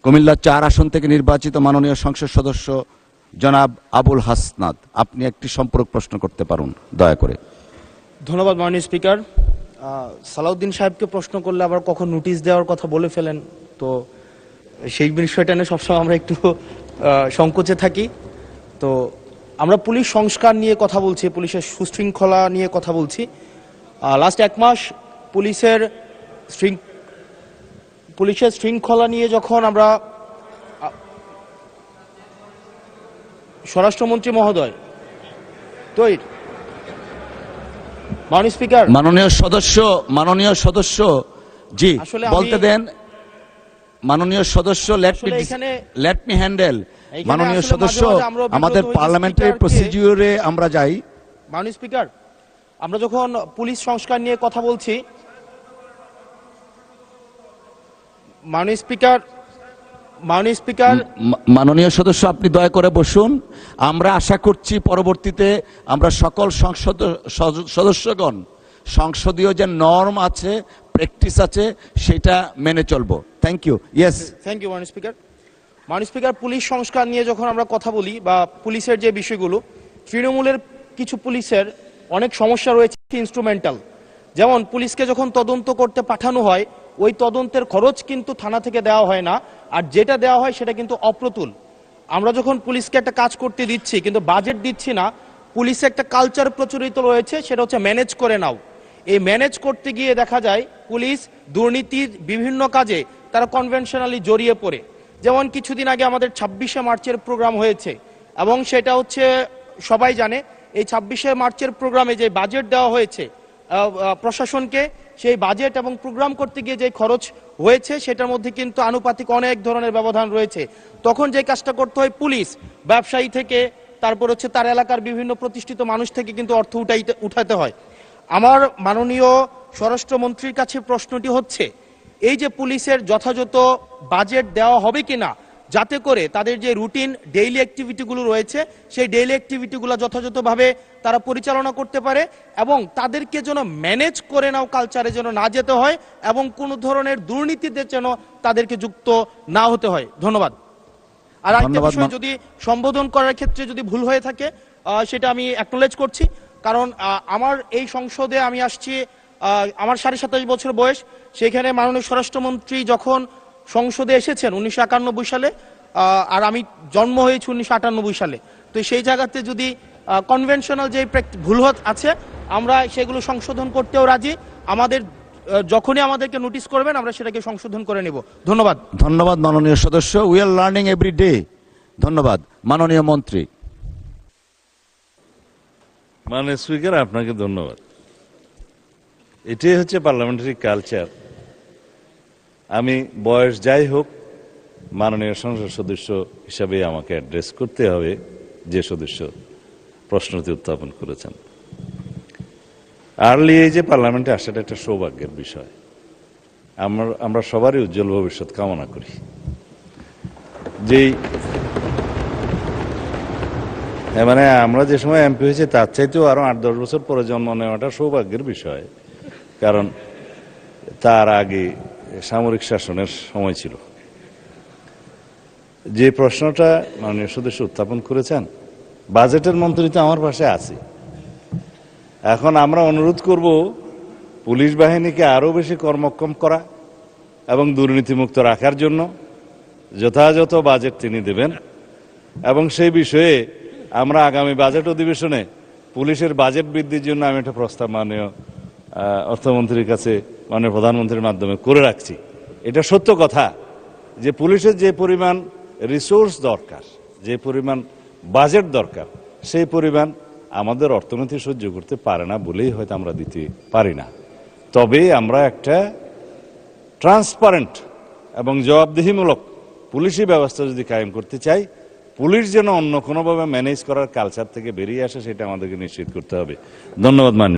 কুমিল্লা ৪ আসন থেকে নির্বাচিত মাননীয় সংসদ সদস্য জনাব আবুল হাসনাত, আপনি একটি সম্পূরক প্রশ্ন করতে পারুন দয়া করে। ধন্যবাদ মাননীয় স্পিকার। সালাউদ্দিন সাহেবকে প্রশ্ন করলে আবার কখন নোটিশ দেওয়ার কথা বলে ফেলেন, তো সেই বিষয়টা নিয়ে সবসময় আমরা একটু সংকোচে থাকি। তো আমরা পুলিশ সংস্কার নিয়ে কথা বলছি, পুলিশের সুশৃঙ্খলা নিয়ে কথা বলছি। লাস্ট 1 মাস পুলিশের শৃঙ্খলা নিয়ে যখন আমরা স্বরাষ্ট্রমন্ত্রী মহোদয় তৈরি মাননীয় স্পিকার, মাননীয় সদস্য জি বলতে দেন। মাননীয় সদস্য লেট মি হ্যান্ডেল। মাননীয় সদস্য, আমাদের পার্লামেন্টারি প্রসিডিউরে আমরা যাই। মাননীয় স্পিকার, আমরা যখন পুলিশ সংস্কার নিয়ে কথা বলছি, মাননীয় স্পিকার, মাননীয় সদস্য আপনি দয়া করে বসুন। আমরা আশা করছি পরবর্তীতে আমরা সকল সদস্যগণ সংসদীয় যে নর্ম আছে, প্র্যাকটিস আছে, সেটা মেনে চলবো। Thank you. Yes, thank you মাননীয় স্পিকার। মাননীয় স্পিকার, পুলিশ সংস্কার নিয়ে যখন আমরা কথা বলি বা পুলিশের যে বিষয়গুলো, তৃণমূলের কিছু পুলিশের অনেক সমস্যা রয়েছে ইনস্ট্রুমেন্টাল। যেমন পুলিশকে যখন তদন্ত করতে পাঠানো হয়, ওই তদন্তের খরচ কিন্তু থানা থেকে দেওয়া হয় না, আর যেটা দেওয়া হয় সেটা কিন্তু অপ্রতুল। আমরা যখন পুলিশকে একটা কাজ করতে দিচ্ছি কিন্তু বাজেট দিচ্ছি না, পুলিশে একটা কালচার প্রচলিত রয়েছে, সেটা হচ্ছে ম্যানেজ করে নাও। এই ম্যানেজ করতে গিয়ে দেখা যায় পুলিশ দুর্নীতির বিভিন্ন কাজে তারা কনভেনশনালি জড়িয়ে পড়ে। যেমন কিছুদিন আগে আমাদের 26শে মার্চের প্রোগ্রাম হয়েছে, এবং সেটা হচ্ছে সবাই জানে, এই 26শে মার্চের প্রোগ্রামে যে বাজেট দেওয়া হয়েছে প্রশাসনকে, সেই বাজেট এবং প্রোগ্রাম করতে গিয়ে যে খরচ হয়েছে সেটার মধ্যে কিন্তু আনুপাতিক অনেক ধরনের ব্যবধান রয়েছে। তখন যে কাজটা করতে হয়, পুলিশ ব্যবসায়ী থেকে তারপর হচ্ছে তার এলাকার বিভিন্ন প্রতিষ্ঠিত মানুষ থেকে কিন্তু অর্থ উঠাতে হয়। আমার মাননীয় স্বরাষ্ট্রমন্ত্রীর কাছে প্রশ্নটি হচ্ছে, এই যে পুলিশের যথাযথ বাজেট দেওয়া হবে কিনা, যাতে করে তাদের যে রুটিন ডেইলি অ্যাক্টিভিটিগুলো রয়েছে সেই ডেইলি অ্যাক্টিভিটিগুলো যথাযথভাবে তারা পরিচালনা করতে পারে, এবং তাদেরকে যেন ম্যানেজ করে নাও কালচারে যেন না যেতে হয়, এবং কোনো ধরনের দুর্নীতিতে যেন তাদেরকে যুক্ত না হতে হয়। ধন্যবাদ। আর একটা বিষয়, যদি সম্বোধন করার ক্ষেত্রে যদি ভুল হয়ে থাকে সেটা আমি অ্যাকনোলেজ করছি, কারণ আমার এই সংসদে আমি আসছি, আমার 27.5 বছর বয়স। সেখানে মাননীয় স্বরাষ্ট্রমন্ত্রী যখন সংসদে এসেছেন 1991 সালে, আর আমি জন্ম হয়েছি 1998 সালে। তো সেই জায়গাতে যদি কনভেনশনাল যে ভুল আছে, আমরা সেগুলো সংশোধন করতেও রাজি। যখনই আমাদেরকে নোটিশ করবেন আমরা সেটাকে সংশোধন করে নেব। ধন্যবাদ। ধন্যবাদ মাননীয় সদস্য। We are learning every day. ধন্যবাদ। মাননীয় মন্ত্রী। মাননীয় স্পিকার, আপনাকে ধন্যবাদ। এটাই হচ্ছে পার্লামেন্টারি কালচার। আমি বয়স যাই হোক, মাননীয় সংসদ সদস্য হিসাবে আমাকে অ্যাড্রেস করতে হবে যে সদস্য প্রশ্নটি উত্থাপন করেছেন। আর্লি এজে পার্লামেন্টে আসাটা একটা সৌভাগ্যের বিষয়। আমরা সবারই উজ্জ্বল ভবিষ্যৎ কামনা করি। মানে আমরা যে সময় এমপি হয়েছি তার চাইতেও আরো 8-10 বছর পরে জন্ম নেওয়াটা সৌভাগ্যের বিষয়, কারণ তার আগে সামরিক শাসনের সময় ছিল। যে প্রশ্নটা মাননীয় সদস্য উত্থাপন করেছেন, বাজেটের মন্ত্রী তো আমার পাশে আছে। এখন আমরা অনুরোধ করব পুলিশ বাহিনীকে আরো বেশি কর্মক্ষম করা এবং দুর্নীতিমুক্ত রাখার জন্য যথাযথ বাজেট তিনি দেবেন, এবং সেই বিষয়ে আমরা আগামী বাজেট অধিবেশনে পুলিশের বাজেট বৃদ্ধির জন্য আমি একটা প্রস্তাব মাননীয় অর্থমন্ত্রীর কাছে, মাননীয় প্রধানমন্ত্রীর মাধ্যমে করে রাখছি। এটা সত্য কথা যে পুলিশের যে পরিমাণ রিসোর্স দরকার, যে পরিমাণ বাজেট দরকার, সেই পরিমাণ আমাদের অর্থনীতি সহ্য করতে পারে না বলেই হয়তো আমরা দিতে পারি না। তবে আমরা একটা ট্রান্সপারেন্ট এবং জবাবদিহিমূলক পুলিশি ব্যবস্থা যদি কায়েম করতে চাই, পুলিশ যেন অন্য কোনোভাবে ম্যানেজ করার কালচার থেকে বেরিয়ে আসে, সেটা আমাদেরকে নিশ্চিত করতে হবে। ধন্যবাদ মাননীয়।